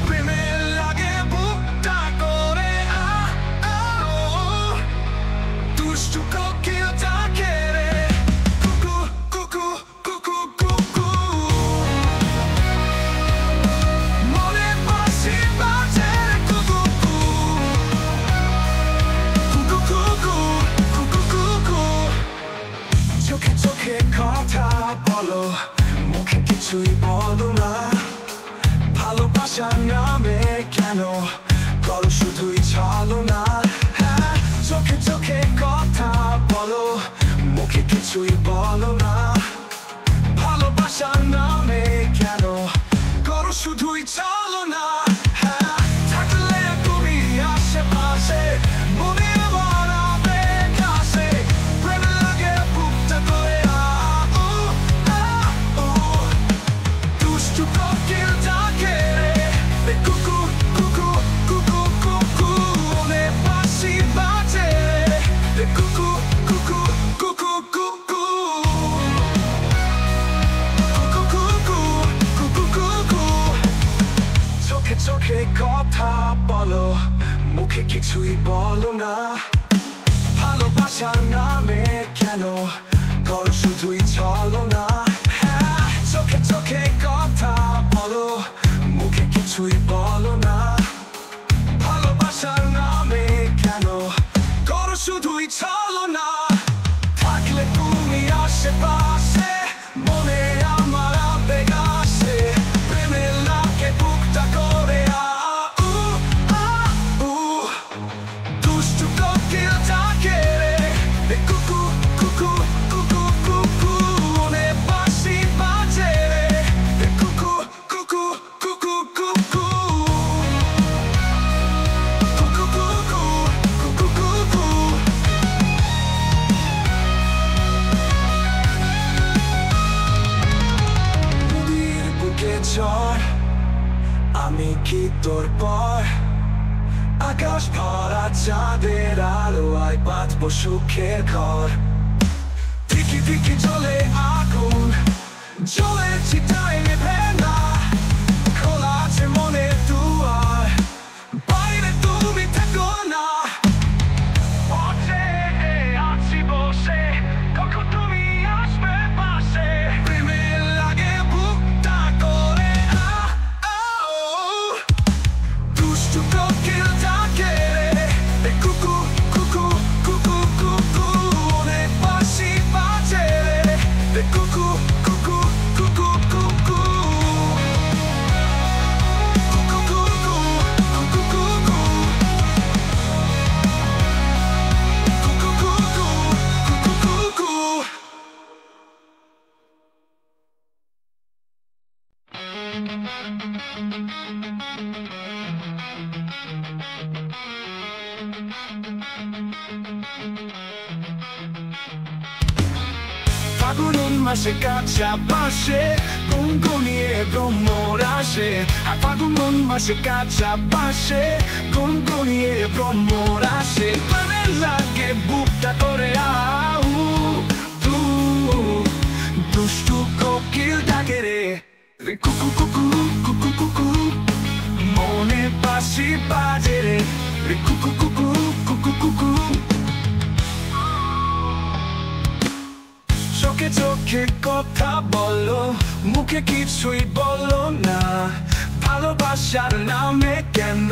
প্রেমের লাগে বুকটা করে দুষ্টু কোকিল ডাকে রে কুকু কুকু কুকু কুকু মনে বাঁশি বাজে রে কুকু কুকু কুকু কুকু কুকু চোখে চোখে কথা বলো মুখে কিছুই বলো না ভালোবাসার নামে কেন করো শুধুই ছলনা হ্যাঁ চোখে চোখে কথা বলো মুখে কিছুই বলো না ভালোবাসার নামে কেন করো শুধুই ছলনা হ্যাঁ থাকলে তুমি আশেপাশে মনে আমার আবেগ আসে প্রেম লাগে বুকটা করে দুষ্টু কোকিল ডাকে রে কুকু কুকু কুকু কুকু মনে বাঁশি বাজে রে কুকু কুকু কুকু কুকু কুকু কুকু কুকু কুকু চোখে চোখে কথা বলো মুখে কিছুই বলো না ভালোবাসার নামে কেন করো শুধুই ছলনা হ্যাঁ চোখে চোখে কথা বলো মুখে কিছুই বলো না ভালোবাসার নামে কেন করো শুধুই ছলনা থাকলে তুমি আশেপাশে মনে আমার আবেগ আসে প্রেমের লাগে বুকটা করে দুষ্টু কোকিল ডাকে রে কুকু কুকু কুকু কুকু মনে বাঁশি বাজে রে কুকু কুকু কুকু কুকু কুকু কুকু কুকু কুকু নদীর বুকে ঝড় আমি কি তোর পর আকাশ ভরা চাঁদের আলোয় বাঁধবো সুখের ঘর দিকি দিকি জ্বলে আগুন জ্বলে চিতায় নেভে না খোলা আছে মনের দুয়ার বাইরে তুমি থেকো না পথে আছি বসে কখন তুমি আসবে পাশে প্রেমের লাগে বুকটা করে দুষ্টু কোকিল ডাকে রে কুকু কুকু কুকু কুকু মনে বাঁশি বাজে রে কুকু কুকু কুকু কুকু কুকু কুকু কুকু কুকু কুকু কুকু ফাগুন মাসে কাঁচা বাঁশে গুনগুনিয়ে ভ্রমর আসে ফাগুন মাসে কাঁচা বাঁশে গুনগুনিয়ে ভ্রমর আসে প্রেমের লাগে বুকটা করে দুষ্টু কোকিল ডাকে রে কুকু কুকু কুকু কুকু মনে বাঁশি বাজে রে কুকু কুকু কুকু কুকু চোখে চোখে কথা বলো মুখে কিছুই বলো না ভালোবাসার নামে কেন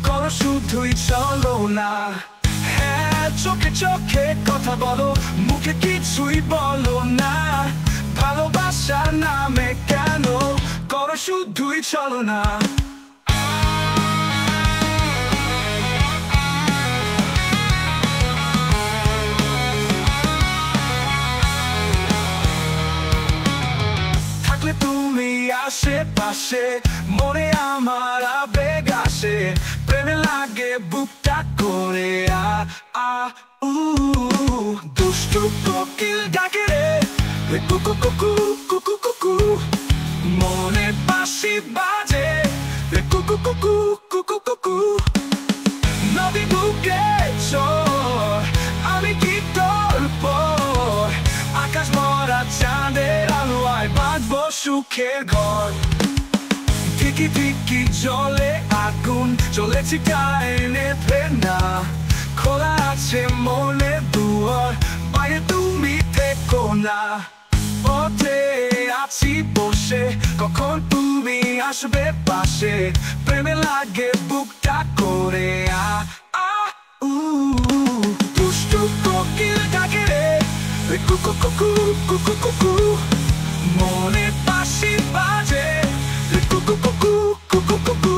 করো শুধুই চলো না হ্যাঁ চোখে চোখে কথা বলো মুখে কিছুই বলো না ভালোবাসার নামে কেন করো শুধুই চলো না তুমি আশেপাশে মনে আমার আবেগ আসে প্রেমে লাগে বুকটা করে দুষ্টু কোকিল ডাকে রে কুকু কুকু কুকু কুকু মনে বাঁশি বাজে রে কুকু কুকু কুকু কুকু নদী বুকে ঝড় সুখের ঘর। ঠিকি ঠিকি জলে আগুন, চলেছি গায়ে প্রেরণা। খোলা আছে মনে দুয়ার, বাইরে তুমি থেকো না। পথে আছি বসে, কখন তুমি আসবে পাশে। প্রেমে লাগে বুকটা করে দুষ্টু কোকিল ডাকে রে, কুকু কুকু কুকু কুকু। মনে বাঁশি বাজে, কুকু কুকু কুকু কুকু।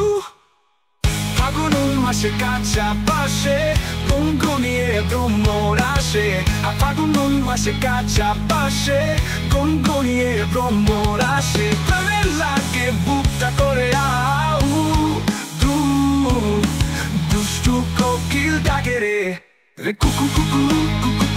ফাগুন মাসে কাঁচা পাশে, গুনগুনিয়ে ভ্রমর আসে। ফাগুন মাসে কাঁচা পাশে, গুনগুনিয়ে ভ্রমর আসে। প্রেমে লাগে বুকটা করে দুষ্টু কোকিল ডাকে রে, কুকু কুকু কুকু।